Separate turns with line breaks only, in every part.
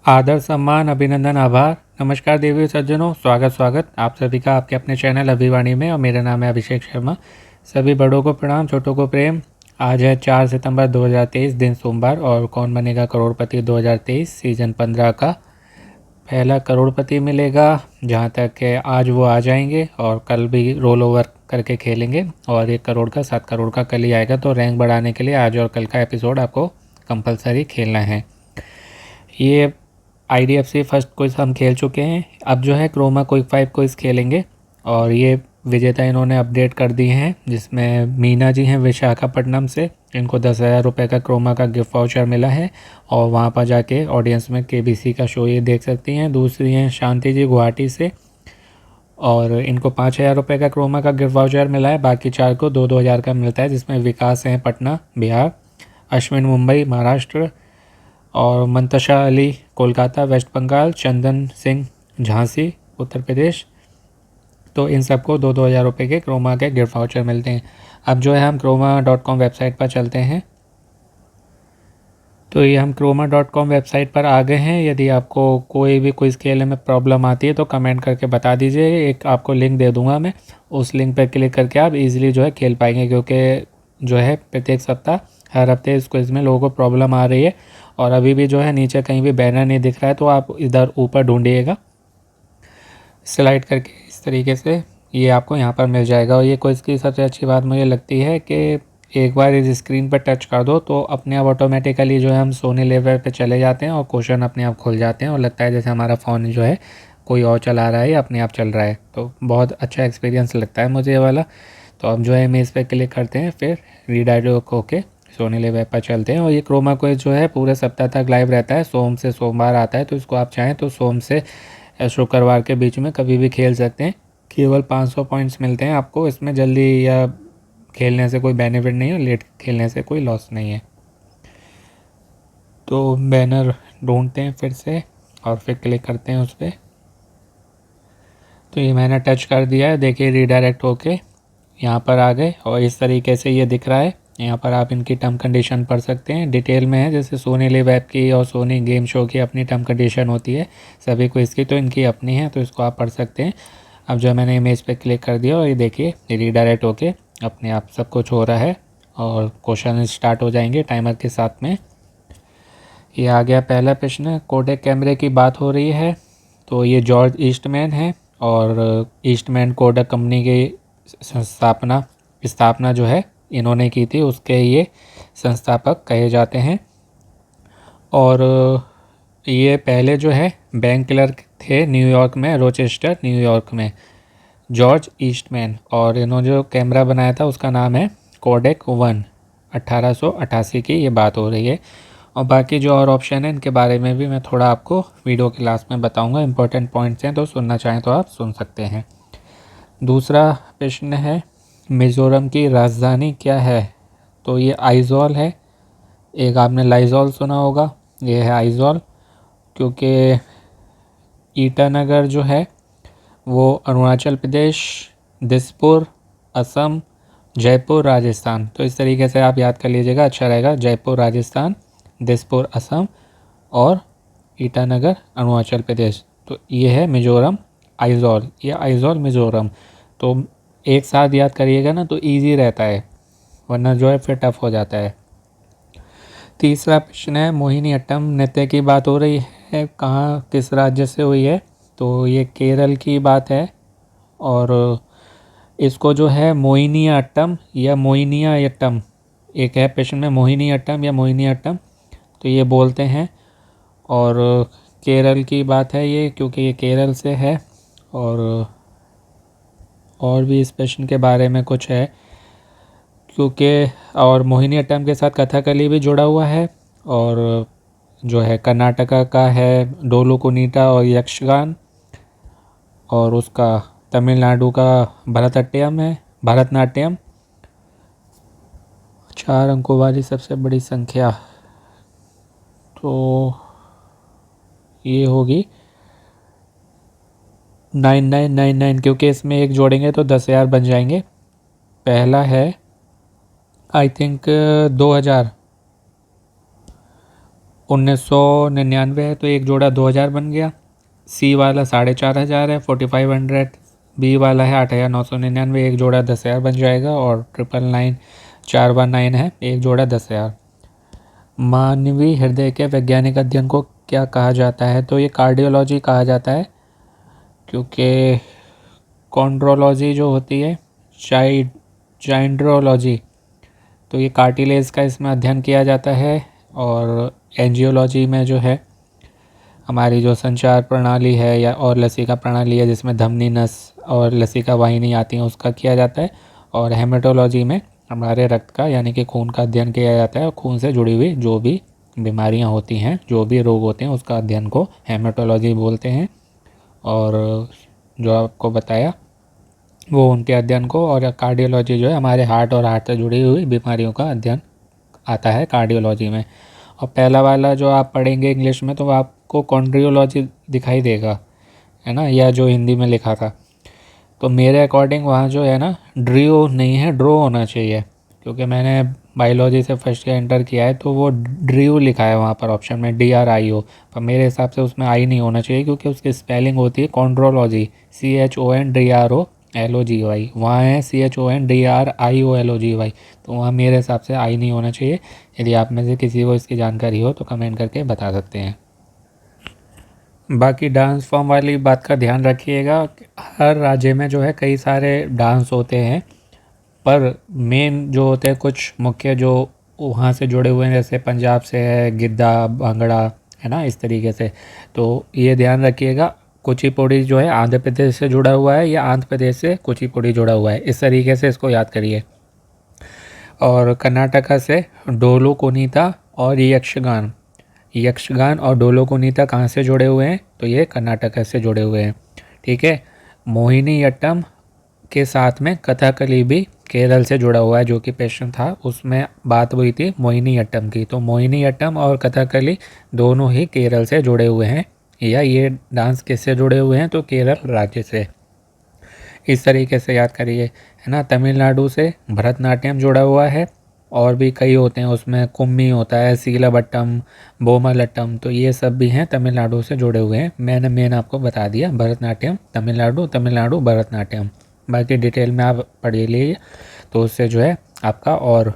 आदर सम्मान अभिनंदन आभार। नमस्कार देवी सज्जनों, स्वागत आप सभी का आपके अपने चैनल अभिवाणी में। और मेरा नाम है अभिषेक शर्मा। सभी बड़ों को प्रणाम, छोटों को प्रेम। आज है 4 सितंबर 2023, दिन सोमवार, और कौन बनेगा करोड़पति 2023 सीजन 15 का पहला करोड़पति मिलेगा। जहां तक है आज वो आ जाएंगे और कल भी रोल ओवर करके खेलेंगे, और 1 करोड़ का 7 करोड़ का कल ही आएगा। तो रैंक बढ़ाने के लिए आज और कल का एपिसोड आपको कंपलसरी खेलना है। ये IDFC फर्स्ट क्विज हम खेल चुके हैं। अब जो है क्रोमा क्विक 5 क्विज खेलेंगे, और ये विजेता इन्होंने अपडेट कर दिए हैं, जिसमें मीना जी हैं विशाखापट्टनम से। इनको 10,000 रुपये का क्रोमा का गिफ्ट वाउचर मिला है, और वहाँ पर जाके ऑडियंस में KBC का शो ये देख सकती हैं। दूसरी हैं शांति जी गुवाहाटी से, और इनको 5,000 रुपये का क्रोमा का गिफ्ट वाउचर मिला है। बाकी 4 को 2-2 हज़ार का मिलता है, जिसमें विकास हैं पटना बिहार, अश्विन मुंबई महाराष्ट्र, और मंतशा अली कोलकाता वेस्ट बंगाल, चंदन सिंह झांसी उत्तर प्रदेश। तो इन सबको 2-2 हज़ार रुपये के क्रोमा के गिफ्ट वाउचर मिलते हैं। अब जो है हम croma.com वेबसाइट पर चलते हैं। तो ये हम croma.com वेबसाइट पर आ गए हैं। यदि आपको कोई भी क्विज़ खेलने में प्रॉब्लम आती है तो कमेंट करके बता दीजिए। एक आपको लिंक दे दूंगा मैं, उस लिंक पर क्लिक करके आप इजीली जो है खेल पाएंगे, क्योंकि जो है प्रत्येक सप्ताह हर हफ्ते इस क्विज़ में लोगों को प्रॉब्लम आ रही है। और अभी भी जो है नीचे कहीं भी बैनर नहीं दिख रहा है, तो आप इधर ऊपर ढूंढिएगा स्लाइड करके। इस तरीके से ये आपको यहाँ पर मिल जाएगा। और ये क्विज़ की सबसे अच्छी बात मुझे लगती है कि एक बार इस स्क्रीन पर टच कर दो तो अपने आप ऑटोमेटिकली जो है हम सोने लेवल पे चले जाते हैं, और क्वेश्चन अपने आप खुल जाते हैं, और लगता है जैसे हमारा फ़ोन जो है कोई और चला रहा है या अपने आप चल रहा है। तो बहुत अच्छा एक्सपीरियंस लगता है मुझे ये वाला। तो अब जो है हम इस पर क्लिक करते हैं, फिर रीडायरेक्ट होके सोनी लेवल पर चलते हैं। और ये क्रोमा क्विज जो है पूरे सप्ताह तक लाइव रहता है, सोम से सोमवार आता है। तो इसको आप चाहें तो सोम से शुक्रवार के बीच में कभी भी खेल सकते हैं। केवल 500 पॉइंट्स मिलते हैं आपको इसमें। जल्दी या खेलने से कोई बेनिफिट नहीं है, लेट खेलने से कोई लॉस नहीं है। तो बैनर ढूंढते हैं फिर से, और फिर क्लिक करते हैं उस पर। तो ये मैंने टच कर दिया है, देखिए रीडायरेक्ट होके यहाँ पर आ गए, और इस तरीके से ये दिख रहा है। यहाँ पर आप इनकी टर्म कंडीशन पढ़ सकते हैं, डिटेल में है। जैसे सोनी लिव ऐप की और सोनी गेम शो की अपनी टर्म कंडीशन होती है, सभी को इसकी तो इनकी अपनी है, तो इसको आप पढ़ सकते हैं। अब जो मैंने इमेज पे क्लिक कर दिया, और ये देखिए रीडायरेक्ट होके अपने आप सब कुछ हो रहा है, और क्वेश्चन स्टार्ट हो जाएंगे टाइमर के साथ में। ये आ गया पहला प्रश्न। कोडेक कैमरे की बात हो रही है, तो ये जॉर्ज ईस्टमैन है, और ईस्टमैन कोडेक कंपनी की स्थापना जो है इन्होंने की थी, उसके ये संस्थापक कहे जाते हैं। और ये पहले जो है बैंक क्लर्क थे न्यूयॉर्क में, रोचेस्टर न्यूयॉर्क में, जॉर्ज ईस्टमैन। और इन्होंने जो कैमरा बनाया था उसका नाम है कोडेक 1, 1888 की ये बात हो रही है। और बाकी जो और ऑप्शन है इनके बारे में भी मैं थोड़ा आपको वीडियो क्लास में बताऊंगा। इंपॉर्टेंट पॉइंट्स हैं, तो सुनना चाहें तो आप सुन सकते हैं। दूसरा प्रश्न है, मिज़ोरम की राजधानी क्या है? तो ये आइजॉल है। एक आपने लाइजॉल सुना होगा, ये है आइजॉल। क्योंकि ईटानगर जो है वो अरुणाचल प्रदेश, दिसपुर असम, जयपुर राजस्थान। तो इस तरीके से आप याद कर लीजिएगा, अच्छा रहेगा। जयपुर राजस्थान, दिसपुर असम, और ईटानगर अरुणाचल प्रदेश। तो ये है मिज़ोरम आइजॉल, ये आइजॉल मिज़ोरम। तो एक साथ याद करिएगा ना, तो इजी रहता है, वरना जो है फिर टफ हो जाता है। तीसरा प्रश्न है, मोहिनी अट्टम नृत्य की बात हो रही है, कहाँ किस राज्य से हुई है? तो ये केरल की बात है। और इसको जो है मोहिनी अट्टम या मोहिनिया अट्टम, एक है प्रश्न में मोहिनी अट्टम या मोहिनी अट्टम, तो ये बोलते हैं। और केरल की बात है ये, क्योंकि ये केरल से है। और भी इस प्रश्न के बारे में कुछ है, क्योंकि और मोहिनी अट्टम के साथ कथकली भी जुड़ा हुआ है। और जो है कर्नाटका का है डोलू कुनीटा और यक्षगान, और उसका तमिलनाडु का भरतनाट्यम है, भरतनाट्यम। 4 अंकों वाली सबसे बड़ी संख्या, तो ये होगी 9999, क्योंकि इसमें एक जोड़ेंगे तो 10,000 बन जाएंगे। पहला है आई थिंक 2000, 1999 है तो एक जोड़ा 2000 बन गया। सी वाला 4500 है 4500। बी वाला है 8999, एक जोड़ा 10,000 बन जाएगा। और 999 419 है, एक जोड़ा 10,000। मानवीय हृदय के वैज्ञानिक अध्ययन को क्या कहा जाता है? तो ये कार्डियोलॉजी कहा जाता है, क्योंकि कॉन्ड्रोलॉजी जो होती है, जाइंड्रोलॉजी, तो ये कार्टिलेज का इसमें अध्ययन किया जाता है। और एंजियोलॉजी में जो है हमारी जो संचार प्रणाली है या और लसिका प्रणाली है, जिसमें धमनी नस और लसिका वाहिनी आती हैं, उसका किया जाता है। और हेमेटोलॉजी में हमारे रक्त का यानी कि खून का अध्ययन किया जाता है। और खून से जुड़ी हुई जो भी बीमारियां होती हैं, जो भी रोग होते हैं, उसका अध्ययन को हेमेटोलॉजी बोलते हैं। और जो आपको बताया वो उनके अध्ययन को। और कार्डियोलॉजी जो है हमारे हार्ट और हार्ट से जुड़ी हुई बीमारियों का अध्ययन आता है कार्डियोलॉजी में। और पहला वाला जो आप पढ़ेंगे इंग्लिश में तो आपको कॉन्ड्रियोलॉजी दिखाई देगा, है ना, या जो हिंदी में लिखा था। तो मेरे अकॉर्डिंग वहाँ जो है ना ड्रियो नहीं है, ड्रो होना चाहिए, क्योंकि मैंने बायोलॉजी से फर्स्ट ईयर एंटर किया है तो वो ड्रियो लिखा है वहाँ पर ऑप्शन में, DRIO। पर मेरे हिसाब से उसमें आई नहीं होना चाहिए, क्योंकि उसकी स्पेलिंग होती है कॉन्ड्रोलॉजी, CHONDROLOGY। वहाँ है CHONDRIOLOGY, तो वहाँ मेरे हिसाब से आई नहीं होना चाहिए। यदि आप में से किसी को इसकी जानकारी हो तो कमेंट करके बता सकते हैं। बाकी डांस फॉर्म वाली बात का ध्यान रखिएगा। हर राज्य में जो है कई सारे डांस होते हैं, पर मेन जो होते हैं कुछ मुख्य जो वहाँ से जुड़े हुए हैं, जैसे पंजाब से है गिद्दा, भांगड़ा, है ना, इस तरीके से। तो ये ध्यान रखिएगा। कुचिपुड़ी जो है आंध्र प्रदेश से जुड़ा हुआ है, या आंध्र प्रदेश से कुचिपुड़ी जुड़ा हुआ है, इस तरीके से इसको याद करिए। और कर्नाटका से डोलो कुनीता और यक्षगान। यक्षगान और डोलो कुनीता कहाँ से जुड़े हुए हैं? तो ये कर्नाटक से जुड़े हुए हैं, ठीक है। मोहिनीअट्टम के साथ में कथकली भी केरल से जुड़ा हुआ है। जो कि पेशेंट था उसमें बात हुई थी मोहिनीअट्टम की, तो मोहिनीअट्टम और कथकली दोनों ही केरल से जुड़े हुए हैं। या ये डांस किससे जुड़े हुए हैं? तो केरल राज्य से। इस तरीके से याद करिए, है ना। तमिलनाडु से भरतनाट्यम जुड़ा हुआ है, और भी कई होते हैं उसमें, कुम्मी होता है, सीलाबट्टम, बोमलट्टम, तो ये सब भी हैं तमिलनाडु से जुड़े हुए हैं। मैंने मेन आपको बता दिया भरतनाट्यम तमिलनाडु, तमिलनाडु भरतनाट्यम। बाकी डिटेल में आप पढ़ लीजिए, तो उससे जो है आपका और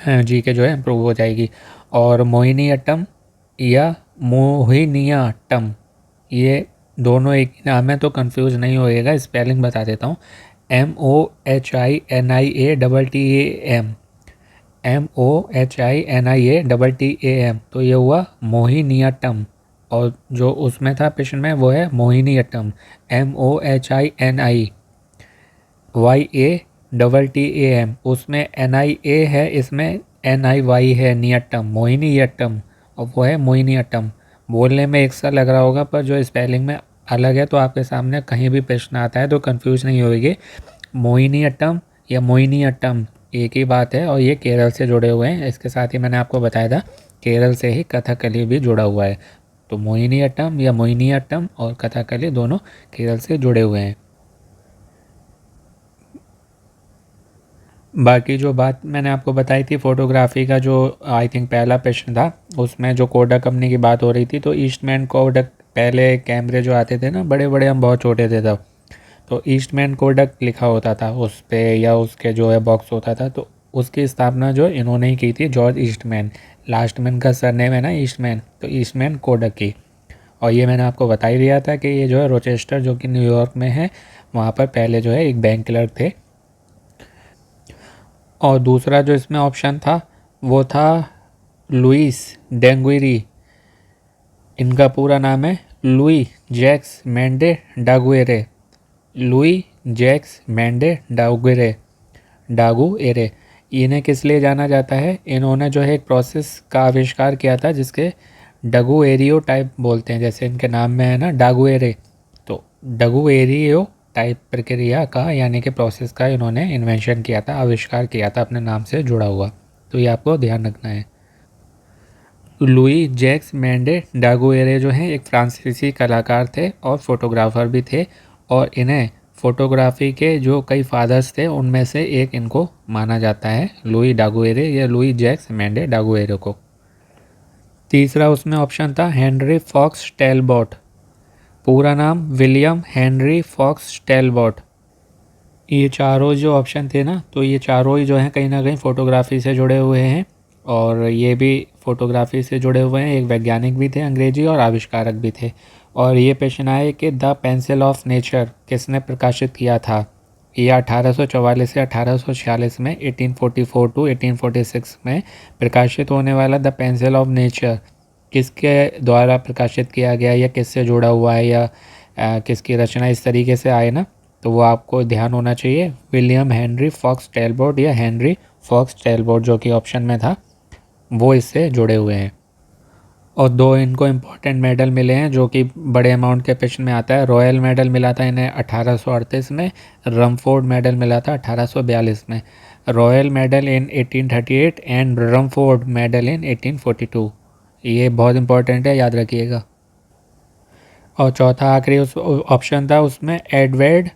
जी के जो है इम्प्रूव हो जाएगी। और मोहिनीअट्टम या मोहिनीअट्टम, ये दोनों एक ही नाम है, तो कंफ्यूज नहीं होइएगा। स्पेलिंग बता देता हूँ, MOHINIATTAM, MOHINIATTAM, तो ये हुआ मोहिनीअट्टम। और जो उसमें था पेशेंट में वो है मोहिनीअट्टम, MOHINIYATTAM, उसमें NIA है, इसमें NIY है, नियट्टम, मोहिनीअट्टम, और वो है मोहिनीअट्टम। बोलने में एक सा लग रहा होगा, पर जो स्पेलिंग में अलग है। तो आपके सामने कहीं भी प्रश्न आता है तो कंफ्यूज नहीं होगी। मोहिनीअट्टम या मोहिनीअट्टम एक ही बात है, और ये केरल से जुड़े हुए हैं। इसके साथ ही मैंने आपको बताया था केरल से ही कथकली भी जुड़ा हुआ है। तो मोहिनीअट्टम या मोहिनीअट्टम और कथकली दोनों केरल से जुड़े हुए हैं। बाकी जो बात मैंने आपको बताई थी फोटोग्राफी का, जो आई थिंक पहला प्रश्न था, उसमें जो कोडक कंपनी की बात हो रही थी, तो ईस्टमैन कोडक पहले कैमरे जो आते थे ना बड़े बड़े, हम बहुत छोटे थे तब, तो ईस्टमैन कोडक लिखा होता था उस पर, या उसके जो है बॉक्स होता था। तो उसकी स्थापना जो इन्होंने ही की थी, जॉर्ज ईस्टमैन। लास्ट में इनका सरनेम है ना ईस्टमैन, तो ईस्टमैन कोडक की। और ये मैंने आपको बता ही दिया था कि ये जो है रोचेस्टर जो कि न्यूयॉर्क में है, वहाँ पर पहले जो है एक बैंक क्लर्क थे। और दूसरा जो इसमें ऑप्शन था वो था लुइस डेंगुइरी। इनका पूरा नाम है लुई जैक्स मेंडे डागुएरे, लुई जैक्स मेंडे डागुएरे, डागू एरे। इन्हें किस लिए जाना जाता है? इन्होंने जो है एक प्रोसेस का आविष्कार किया था जिसके डगू एरियो टाइप बोलते हैं, जैसे इनके नाम में है ना डागू एरे, तो डगू एरियो टाइप प्रक्रिया का यानी कि प्रोसेस का इन्होंने इन्वेंशन किया था, आविष्कार किया था अपने नाम से जुड़ा हुआ। तो ये आपको ध्यान रखना है। लुई जैक्स मेंडे डागुएरे जो हैं एक फ्रांसीसी कलाकार थे और फोटोग्राफर भी थे, और इन्हें फोटोग्राफी के जो कई फादर्स थे उनमें से एक इनको माना जाता है, लुई डागुएरे या लुई जैक्स मेंडे डागुएरे को। तीसरा उसमें ऑप्शन था हेनरी फॉक्स टैलबॉट, पूरा नाम विलियम हेनरी फॉक्स टैलबॉट। ये चारों जो ऑप्शन थे ना, तो ये चारों ही जो हैं कहीं ना कहीं फ़ोटोग्राफी से जुड़े हुए हैं, और ये भी फ़ोटोग्राफी से जुड़े हुए हैं। एक वैज्ञानिक भी थे अंग्रेजी और आविष्कारक भी थे। और ये प्रश्न आए कि द पेंसिल ऑफ नेचर किसने प्रकाशित किया था। ये 1844 से 1846 में 1844 टू 1846 में प्रकाशित होने वाला द पेंसिल ऑफ नेचर किसके द्वारा प्रकाशित किया गया, या किससे जुड़ा हुआ है, या किसकी रचना इस तरीके से आए ना, तो वो आपको ध्यान होना चाहिए। विलियम हेनरी फॉक्स टैलबॉट या हेनरी फॉक्स टैलबॉट जो कि ऑप्शन में था, वो इससे जुड़े हुए हैं। और दो इनको इम्पोर्टेंट मेडल मिले हैं जो कि बड़े अमाउंट के प्रश्न में आता है। रॉयल मेडल मिला था इन्हें 1838 में, रमफोर्ड मेडल मिला था 1842 में। Royal medal in 1838 and Rumford medal in 1842। ये बहुत इंपॉर्टेंट है, याद रखिएगा। और चौथा आखिरी उस ऑप्शन था उसमें एडवर्ड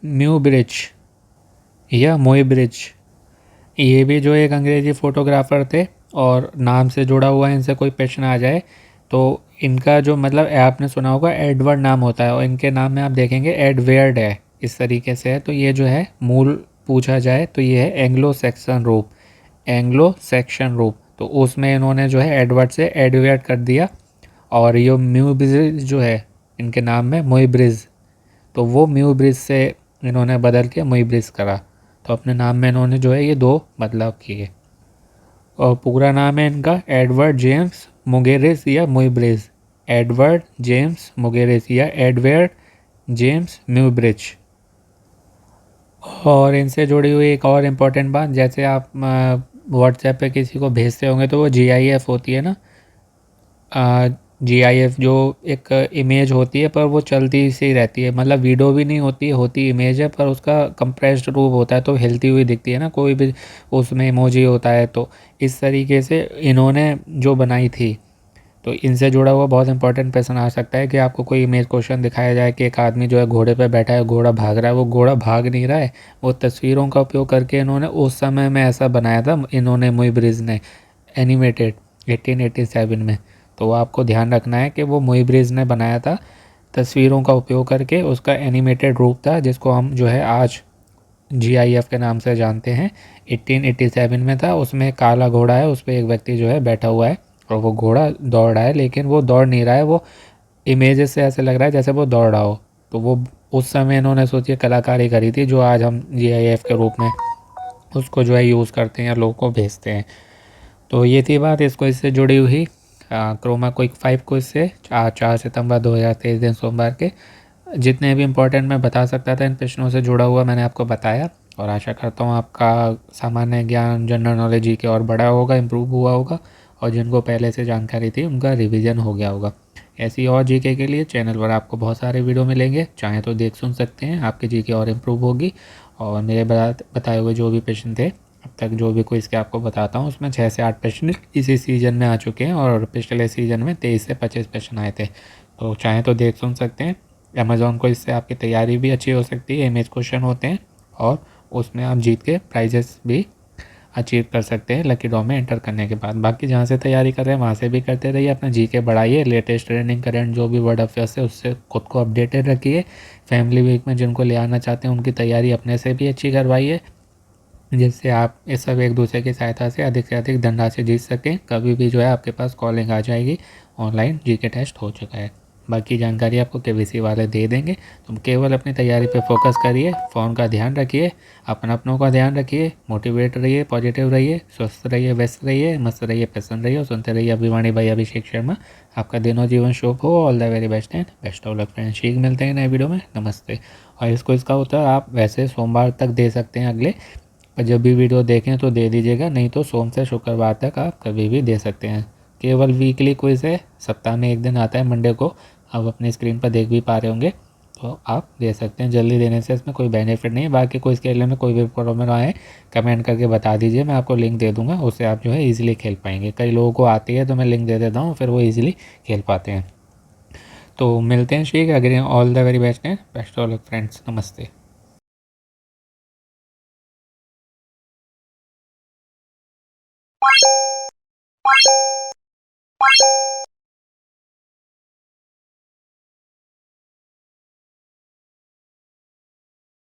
म्यूब्रिज या मुइब्रिज। ये भी जो एक अंग्रेजी फ़ोटोग्राफ़र थे, और नाम से जुड़ा हुआ है, इनसे कोई प्रश्न आ जाए तो इनका जो मतलब आपने सुना होगा एडवर्ड नाम होता है, और इनके नाम में आप देखेंगे एडवर्ड है, इस तरीके से है। तो ये जो है मूल पूछा जाए तो ये है एंग्लो सैक्सन रूप, एंग्लो सैक्सन रूप। तो उसमें इन्होंने जो है एडवर्ड से एडवर्ड कर दिया, और ये म्यूब्रिज जो है इनके नाम में मुइब्रिज, तो वो म्यूब्रिज से इन्होंने बदल के मुइब्रिज करा। तो अपने नाम में इन्होंने जो है ये दो बदलाव किए। और पूरा नाम है इनका एडवर्ड जेम्स मुगेरिस या मुइब्रिज, एडवर्ड जेम्स मुगेरिस या एडवर्ड जेम्स म्यूब्रिज। और इनसे जुड़ी हुई एक और इम्पॉर्टेंट बात, जैसे आप व्हाट्सएप पे किसी को भेजते होंगे तो वो GIF होती है ना, GIF जो एक इमेज होती है, पर वो चलती सी रहती है, मतलब वीडियो भी नहीं होती, होती इमेज है, पर उसका कंप्रेस्ड रूप होता है, तो हिलती हुई दिखती है ना, कोई भी उसमें इमोजी होता है। तो इस तरीके से इन्होंने जो बनाई थी, तो इनसे जुड़ा हुआ बहुत इंपॉर्टेंट प्रश्न आ सकता है कि आपको कोई इमेज क्वेश्चन दिखाया जाए कि एक आदमी जो है घोड़े पे बैठा है, घोड़ा भाग रहा है, वो घोड़ा भाग नहीं रहा है, वो तस्वीरों का उपयोग करके इन्होंने उस समय में ऐसा बनाया था, इन्होंने मुइब्रिज ने, एनिमेटेड 1887 में। तो आपको ध्यान रखना है कि वो मुइब्रिज ने बनाया था तस्वीरों का उपयोग करके, उसका एनिमेटेड रूप था जिसको हम जो है आज GIF के नाम से जानते हैं। 1887 में था, उसमें काला घोड़ा है, उस पर एक व्यक्ति जो है बैठा हुआ है, और वो घोड़ा दौड़ रहा है, लेकिन वो दौड़ नहीं रहा है, वो इमेजेस से ऐसे लग रहा है जैसे वो दौड़ रहा हो। तो वो उस समय इन्होंने सोचिए कलाकारी करी थी, जो आज हम GIF के रूप में उसको जो है यूज़ करते हैं या लोगों को भेजते हैं। तो ये थी बात इसको इससे जुड़ी हुई क्रोमा क्विक 5 को इससे 4 सितंबर 2023 दिन सोमवार के जितने भी इम्पोर्टेंट मैं बता सकता था इन प्रश्नों से जुड़ा हुआ मैंने आपको बताया, और आशा करता हूँ आपका सामान्य ज्ञान जनरल नॉलेज जी के और बड़ा होगा, इम्प्रूव हुआ होगा, और जिनको पहले से जानकारी थी उनका रिवीजन हो गया होगा। ऐसी और जीके के लिए चैनल पर आपको बहुत सारे वीडियो मिलेंगे, चाहें तो देख सुन सकते हैं, आपकी जीके और इम्प्रूव होगी। और मेरे बताए हुए जो भी प्रश्न थे अब तक, जो भी क्विज़ के आपको बताता हूँ, उसमें 6 से 8 प्रश्न इसी सीज़न में आ चुके हैं, और पिछले सीज़न में 23 से 25 प्रश्न आए थे। तो चाहें तो देख सुन सकते हैं अमेज़ॉन को, इससे आपकी तैयारी भी अच्छी हो सकती है। इमेज क्वेश्चन होते हैं, और उसमें आप जीत के प्राइजेस भी अचीव कर सकते हैं लकी ड्रॉ में एंटर करने के बाद। बाकी जहाँ से तैयारी कर रहे हैं वहाँ से भी करते रहिए, अपना जीके बढ़ाइए, लेटेस्ट ट्रेंडिंग करंट जो भी वर्ल्ड अफेयर्स है उससे खुद को अपडेटेड रखिए। फैमिली वीक में जिनको ले आना चाहते हैं उनकी तैयारी अपने से भी अच्छी करवाइए, जिससे आप इस सब एक दूसरे की सहायता से अधिक धनराशि जीत सकें। कभी भी जो है आपके पास कॉलिंग आ जाएगी, ऑनलाइन जीके टेस्ट हो चुका है। बाकी जानकारी आपको KBC वाले दे देंगे। तुम केवल अपनी तैयारी पे फोकस करिए, फ़ोन का ध्यान रखिए, अपनों का ध्यान रखिए, मोटिवेट रहिए, पॉजिटिव रहिए, स्वस्थ रहिए, व्यस्त रहिए, मस्त रहिए, प्रसन्न रहिए, और सुनते रहिए अभिवाणी भाई अभिषेक शर्मा। आपका दिनों जीवन शुभ हो। All the very best and best of luck friends. शीघ्र मिलते हैं नए वीडियो में। नमस्ते। और इसका उत्तर आप वैसे सोमवार तक दे सकते हैं अगले, और जब भी वीडियो देखें तो दे दीजिएगा, नहीं तो सोम से शुक्रवार तक आप कभी भी दे सकते हैं। केवल वीकली क्विज़ है, सप्ताह में एक दिन आता है मंडे को, आप अपनी स्क्रीन पर देख भी पा रहे होंगे, तो आप दे सकते हैं। जल्दी देने से इसमें कोई बेनिफिट नहीं है। बाकी कोई इसके लिए में कोई भी प्रॉब्लम आए कमेंट करके बता दीजिए, मैं आपको लिंक दे दूँगा, उससे आप जो है ईजिली खेल पाएंगे। कई लोगों को आती है तो मैं लिंक दे देता हूँ, फिर वो ईजिली खेल पाते हैं। तो मिलते हैं शीघ्र। अगर all the very best and best of luck friends. नमस्ते।